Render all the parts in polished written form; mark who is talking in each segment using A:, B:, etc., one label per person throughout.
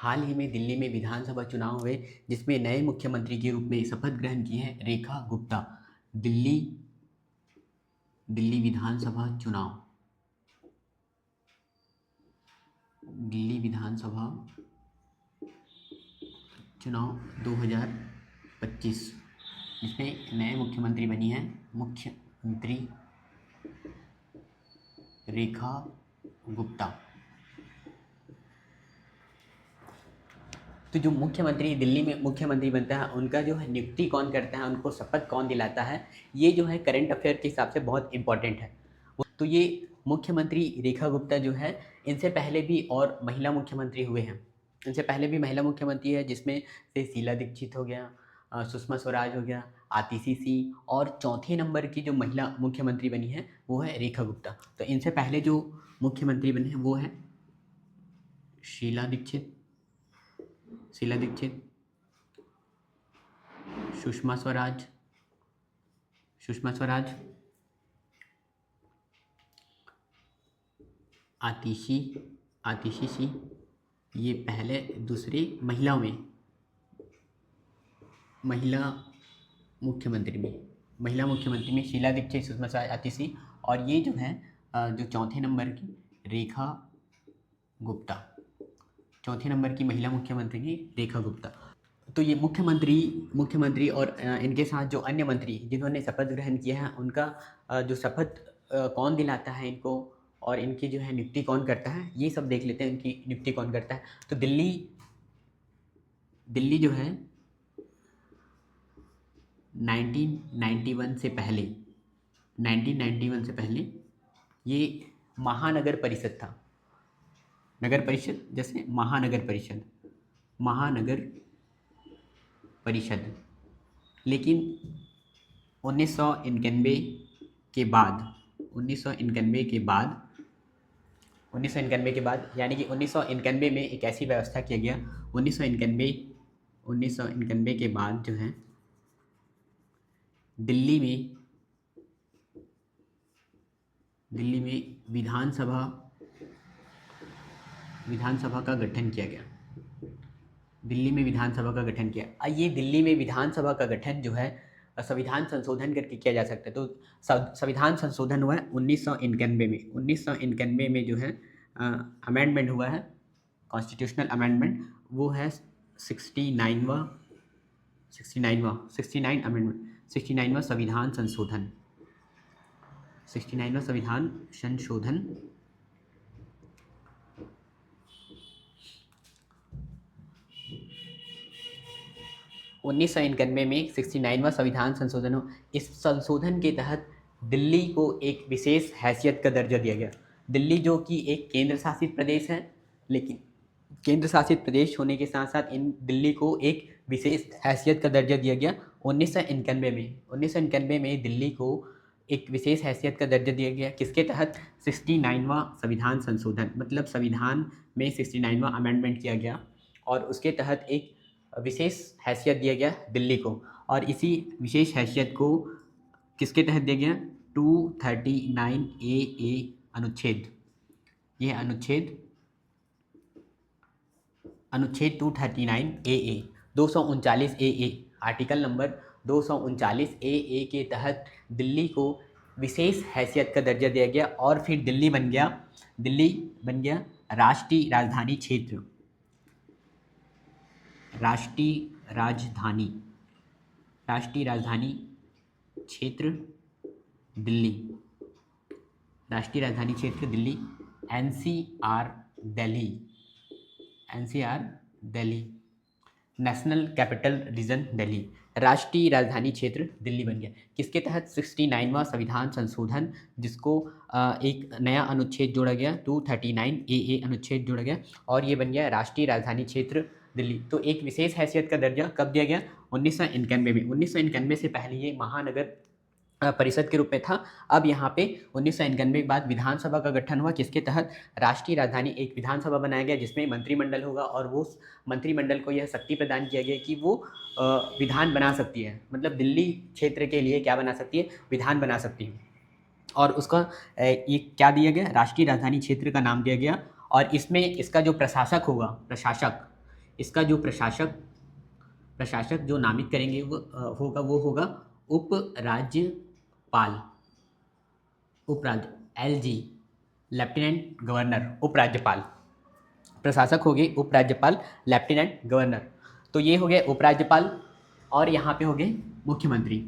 A: हाल ही में दिल्ली में विधानसभा चुनाव हुए जिसमें नए मुख्यमंत्री के रूप में शपथ ग्रहण किए हैं रेखा गुप्ता। दिल्ली दिल्ली विधानसभा चुनाव दिल्ली विधानसभा चुनाव 2025 जिसमें नए मुख्यमंत्री बनी हैं मुख्यमंत्री रेखा गुप्ता। तो जो मुख्यमंत्री दिल्ली में मुख्यमंत्री बनता है उनका जो है नियुक्ति कौन करता है, उनको शपथ कौन दिलाता है, ये जो है करंट अफेयर के हिसाब से बहुत इंपॉर्टेंट है। तो ये मुख्यमंत्री रेखा गुप्ता जो है, इनसे पहले भी और महिला मुख्यमंत्री हुए हैं। इनसे पहले भी महिला मुख्यमंत्री है जिसमें से शीला दीक्षित हो गया, सुषमा स्वराज हो गया, आतिशी सिंह, और चौथे नंबर की जो महिला मुख्यमंत्री बनी है वो है रेखा गुप्ता। तो इनसे पहले जो मुख्यमंत्री बने हैं वो है शीला दीक्षित, सुषमा स्वराज, आतिशी सिंह। ये पहले दूसरी महिलाओं में महिला मुख्यमंत्री में शीला दीक्षित, सुषमा स्वराज, आतिशी, और ये जो है जो चौथे नंबर की रेखा गुप्ता, चौथे नंबर की महिला मुख्यमंत्री की रेखा गुप्ता। तो ये मुख्यमंत्री और इनके साथ जो अन्य मंत्री जिन्होंने शपथ ग्रहण किया है उनका जो शपथ कौन दिलाता है इनको, और इनकी जो है नियुक्ति कौन करता है, ये सब देख लेते हैं इनकी नियुक्ति कौन करता है। तो दिल्ली जो है 1991 से पहले ये महानगर परिषद था। नगर परिषद जैसे महानगर परिषद, लेकिन 1991 के बाद यानी कि 1991 में एक ऐसी व्यवस्था किया गया। 1991 के बाद जो है दिल्ली में विधानसभा का गठन किया गया। ये दिल्ली में विधानसभा का गठन जो है संविधान संशोधन करके किया जा सकता है। तो संविधान संशोधन हुआ है 1991 में। 1991 में जो है अमेंडमेंट हुआ है, कॉन्स्टिट्यूशनल अमेंडमेंट, वो है 69वां संविधान संशोधन। 1991 में 69वां संविधान संशोधन हो। इस संशोधन के तहत दिल्ली को एक विशेष हैसियत का दर्जा दिया गया। दिल्ली जो कि एक केंद्र शासित प्रदेश है, लेकिन केंद्र शासित प्रदेश होने के साथ साथ इन दिल्ली को एक विशेष हैसियत का दर्जा दिया गया 1991 में दिल्ली को एक विशेष हैसियत का दर्जा दिया गया। किसके तहत? 69वां संविधान संशोधन, मतलब संविधान में 69वां अमेंडमेंट किया गया और उसके तहत एक विशेष हैसियत दिया गया दिल्ली को। और इसी विशेष हैसियत को किसके तहत दिया गया? 239AA अनुच्छेद, ये अनुच्छेद 239AA 239AA article number 239AA के तहत दिल्ली को विशेष हैसियत का दर्जा दिया गया और फिर दिल्ली बन गया राष्ट्रीय राजधानी क्षेत्र। राष्ट्रीय राजधानी क्षेत्र Delhi, NCR Delhi, national capital region Delhi, राष्ट्रीय राजधानी क्षेत्र दिल्ली बन गया। किसके तहत? 69वां संविधान संशोधन, जिसको एक नया अनुच्छेद जोड़ा गया, 239AA अनुच्छेद जोड़ा गया और ये बन गया राष्ट्रीय राजधानी क्षेत्र दिल्ली। तो एक विशेष हैसियत का दर्जा कब दिया गया? 1991 में। 1991 से पहले ये महानगर परिषद के रूप में था। अब यहाँ पे 1991 के बाद विधानसभा का गठन हुआ। किसके तहत? राष्ट्रीय राजधानी, एक विधानसभा बनाया गया जिसमें मंत्रिमंडल होगा और वो मंत्रिमंडल को यह शक्ति प्रदान किया गया कि वो विधान बना सकती है, मतलब दिल्ली क्षेत्र के लिए क्या बना सकती है? विधान बना सकती है। और उसका ये क्या दिया गया? राष्ट्रीय राजधानी क्षेत्र का नाम दिया गया। और इसमें इसका जो प्रशासक इसका जो प्रशासक जो नामित करेंगे वो होगा उपराज्यपाल, LG, लेफ्टिनेंट गवर्नर, उपराज्यपाल। प्रशासक हो गए उपराज्यपाल, लेफ्टिनेंट गवर्नर। तो ये हो गए उपराज्यपाल और यहाँ पे हो गए मुख्यमंत्री।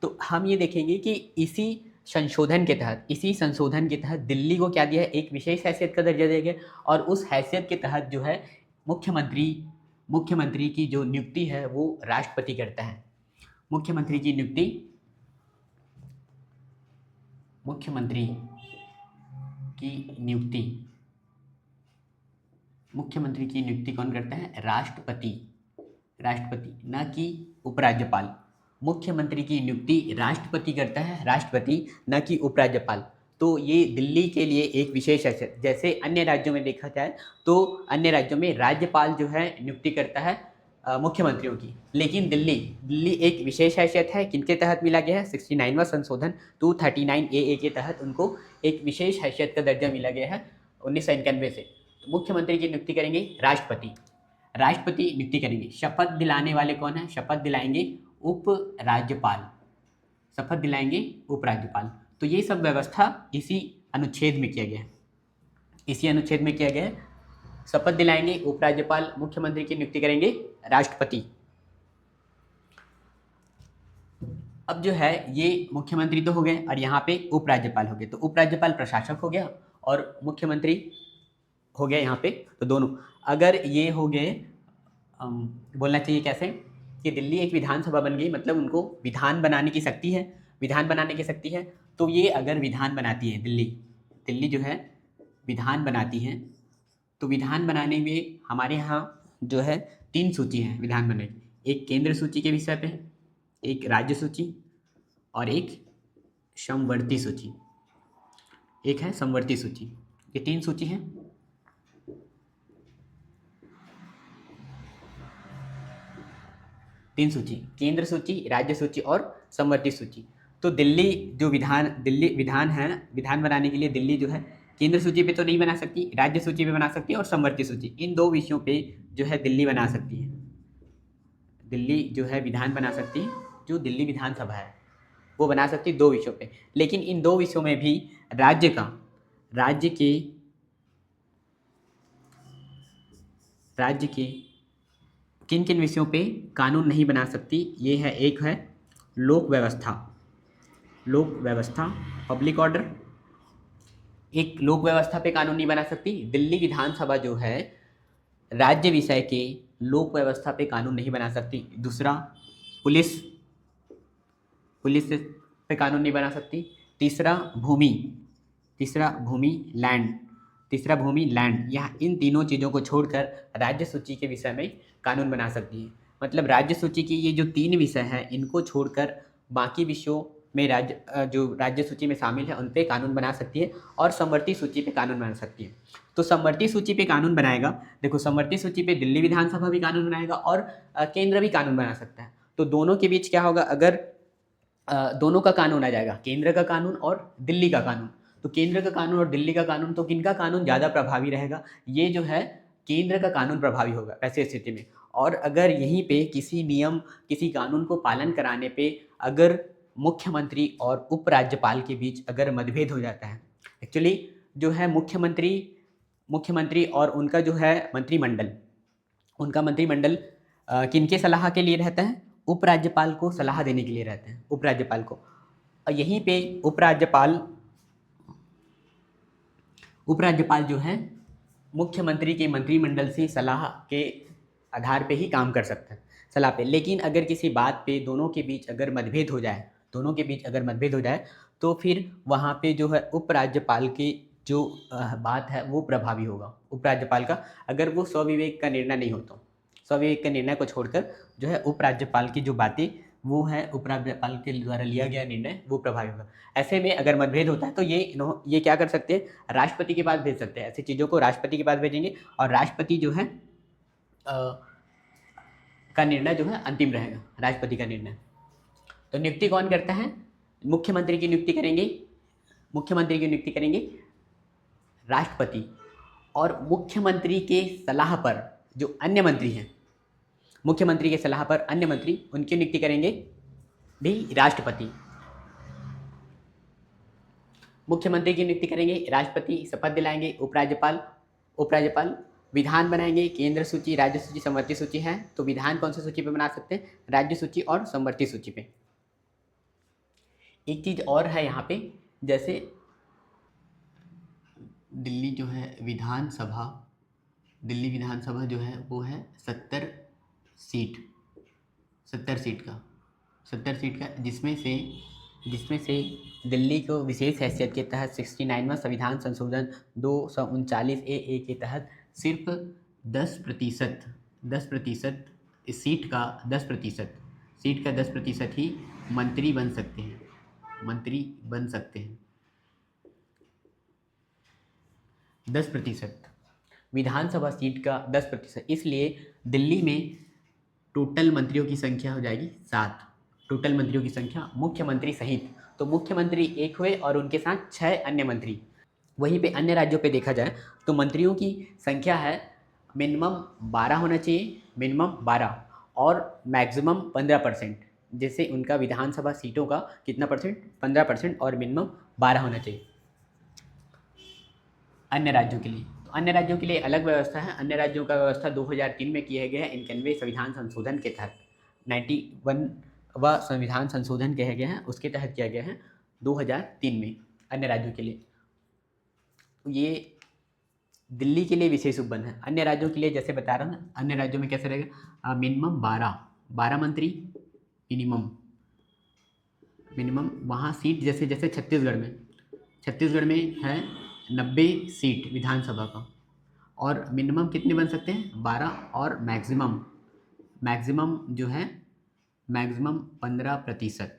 A: तो हम ये देखेंगे कि इसी संशोधन के तहत दिल्ली को क्या दिया है, एक विशेष हैसियत का दर्जा दिया गया और उस हैसियत के तहत जो है मुख्यमंत्री की जो नियुक्ति है वो राष्ट्रपति करता है। मुख्यमंत्री की नियुक्ति कौन करता है, राष्ट्रपति, न कि उपराज्यपाल। मुख्यमंत्री की नियुक्ति राष्ट्रपति करता है, राष्ट्रपति, न कि उपराज्यपाल। तो ये दिल्ली के लिए एक विशेष हैसियत, जैसे अन्य राज्यों में देखा जाए तो अन्य राज्यों में राज्यपाल जो है नियुक्ति करता है मुख्यमंत्रियों की, लेकिन दिल्ली एक विशेष हैसियत है। किनके तहत मिला गया है, 69वां संशोधन 239 AA के तहत उनको एक विशेष हैसियत का दर्जा मिला गया है 1991 से। तो मुख्यमंत्री की नियुक्ति करेंगे राष्ट्रपति नियुक्ति करेंगे। शपथ दिलाने वाले कौन है, शपथ दिलाएंगे उपराज्यपाल। तो ये सब व्यवस्था इसी अनुच्छेद में किया गया है। शपथ दिलाएंगे उपराज्यपाल, मुख्यमंत्री की नियुक्ति करेंगे राष्ट्रपति। अब जो है ये मुख्यमंत्री तो हो गए और यहाँ पे उपराज्यपाल हो गए। तो उपराज्यपाल प्रशासक हो गया और मुख्यमंत्री हो गया यहाँ पे। तो दोनों अगर ये हो गए, बोलना चाहिए कैसे कि दिल्ली एक विधानसभा बन गई, मतलब उनको विधान बनाने की शक्ति है। तो ये अगर विधान बनाती है दिल्ली जो है विधान बनाती है, तो विधान बनाने में हमारे यहाँ जो है 3 सूची है विधान बनाने की। एक केंद्र सूची के विषय पे है, एक राज्य सूची और एक समवर्ती सूची। ये 3 सूची हैं। केंद्र सूची, राज्य सूची और समवर्ती सूची। तो दिल्ली जो विधान बनाने के लिए दिल्ली जो है केंद्र सूची पे तो नहीं बना सकती, राज्य सूची पे बना सकती है और समवर्ती सूची, इन 2 विषयों पे जो है दिल्ली बना सकती है। दिल्ली जो है विधान बना सकती है, जो दिल्ली विधानसभा है वो बना सकती है 2 विषयों पे। लेकिन इन 2 विषयों में भी राज्य के किन किन विषयों पे कानून नहीं बना सकती, ये है, एक है लोक व्यवस्था, पब्लिक ऑर्डर। एक लोक व्यवस्था पे कानून नहीं बना सकती, दिल्ली विधानसभा जो है राज्य विषय के लोक व्यवस्था पे कानून नहीं बना सकती। दूसरा पुलिस पे कानून नहीं बना सकती। तीसरा भूमि लैंड, यह इन तीनों चीज़ों को छोड़कर राज्य सूची के विषय में कानून बना सकती है। मतलब राज्य सूची की ये जो 3 विषय हैं इनको छोड़कर बाकी विषयों में जो राज्य सूची में शामिल है उन पे कानून बना सकती है और समवर्ती सूची पे कानून बना सकती है। तो समवर्ती सूची पे कानून बनाएगा, देखो समवर्ती सूची पे दिल्ली विधानसभा भी कानून बनाएगा और केंद्र भी कानून बना सकता है। तो दोनों के बीच क्या होगा, अगर दोनों का कानून आ जाएगा, केंद्र का कानून और दिल्ली का कानून, तो केंद्र का कानून और दिल्ली का कानून, तो किनका कानून ज़्यादा प्रभावी रहेगा, ये जो है केंद्र का कानून प्रभावी होगा ऐसे स्थिति में। और अगर यहीं पे किसी कानून को पालन कराने पे अगर मुख्यमंत्री और उपराज्यपाल के बीच अगर मतभेद हो जाता है, एक्चुअली जो है मुख्यमंत्री और उनका जो है मंत्रिमंडल किनके सलाह के लिए रहता है, उपराज्यपाल को सलाह देने के लिए रहते हैं, उपराज्यपाल को। और यहीं पे उपराज्यपाल जो है मुख्यमंत्री के मंत्रिमंडल से सलाह के आधार पे ही काम कर सकते हैं, सलाह पे। लेकिन अगर किसी बात पे दोनों के बीच अगर मतभेद हो जाए तो फिर वहाँ पे जो है उपराज्यपाल की जो बात है वो प्रभावी होगा। उपराज्यपाल का अगर वो स्वविवेक का निर्णय नहीं हो तो स्वविवेक के निर्णय को छोड़कर जो है उपराज्यपाल की जो बातें वो है उपराज्यपाल के द्वारा लिया गया निर्णय वो प्रभावी होगा। ऐसे में अगर मतभेद होता है तो ये क्या कर सकते हैं, राष्ट्रपति के पास भेज सकते हैं। ऐसी चीज़ों को राष्ट्रपति के पास भेजेंगे और राष्ट्रपति जो है का निर्णय जो है अंतिम रहेगा, राष्ट्रपति का निर्णय। तो नियुक्ति कौन करता है, मुख्यमंत्री की नियुक्ति करेंगे राष्ट्रपति। और मुख्यमंत्री के सलाह पर जो अन्य मंत्री हैं, मुख्यमंत्री की सलाह पर अन्य मंत्री, उनकी नियुक्ति करेंगे भी राष्ट्रपति। मुख्यमंत्री की नियुक्ति करेंगे राष्ट्रपति, शपथ दिलाएंगे उपराज्यपाल विधान बनाएंगे, केंद्र सूची, राज्य सूची, समवर्ती सूची है तो विधान कौन सी सूची पे बना सकते हैं? राज्य सूची और समवर्ती सूची पे। एक चीज और है यहाँ पे, जैसे दिल्ली जो है विधानसभा, दिल्ली विधानसभा जो है वो है 70 सीट, 70 सीट का, जिसमें से दिल्ली को विशेष हैसियत के तहत 69वां संविधान संशोधन 239A के तहत सिर्फ 10% सीट का 10% ही मंत्री बन सकते हैं, 10%, विधानसभा सीट का 10%। इसलिए दिल्ली में टोटल मंत्रियों की संख्या हो जाएगी 7, टोटल मंत्रियों की संख्या मुख्यमंत्री सहित, तो मुख्यमंत्री एक हुए और उनके साथ 6 अन्य मंत्री। वहीं पे अन्य राज्यों पे देखा जाए तो मंत्रियों की संख्या है मिनिमम 12 होना चाहिए, मिनिमम 12 और मैक्सिमम 15%। जैसे उनका विधानसभा सीटों का कितना परसेंट? 15% और मिनिमम 12 होना चाहिए। अन्य राज्यों के लिए, तो अन्य राज्यों के लिए अलग व्यवस्था है। अन्य राज्यों का व्यवस्था 2003 में किया गया है 91वें संविधान संशोधन के तहत, 91वां संविधान संशोधन किया गया है, उसके तहत किया गया है 2003 में अन्य राज्यों के लिए। ये दिल्ली के लिए विशेष उपबंध है। अन्य राज्यों के लिए जैसे बता रहा हूँ ना, अन्य राज्यों में कैसे रहेगा? मिनिमम 12 मंत्री मिनिमम वहाँ सीट, जैसे छत्तीसगढ़ में है 90 सीट विधानसभा का, और मिनिमम कितने बन सकते हैं? 12 और मैक्सिमम जो है मैक्सिमम 15%।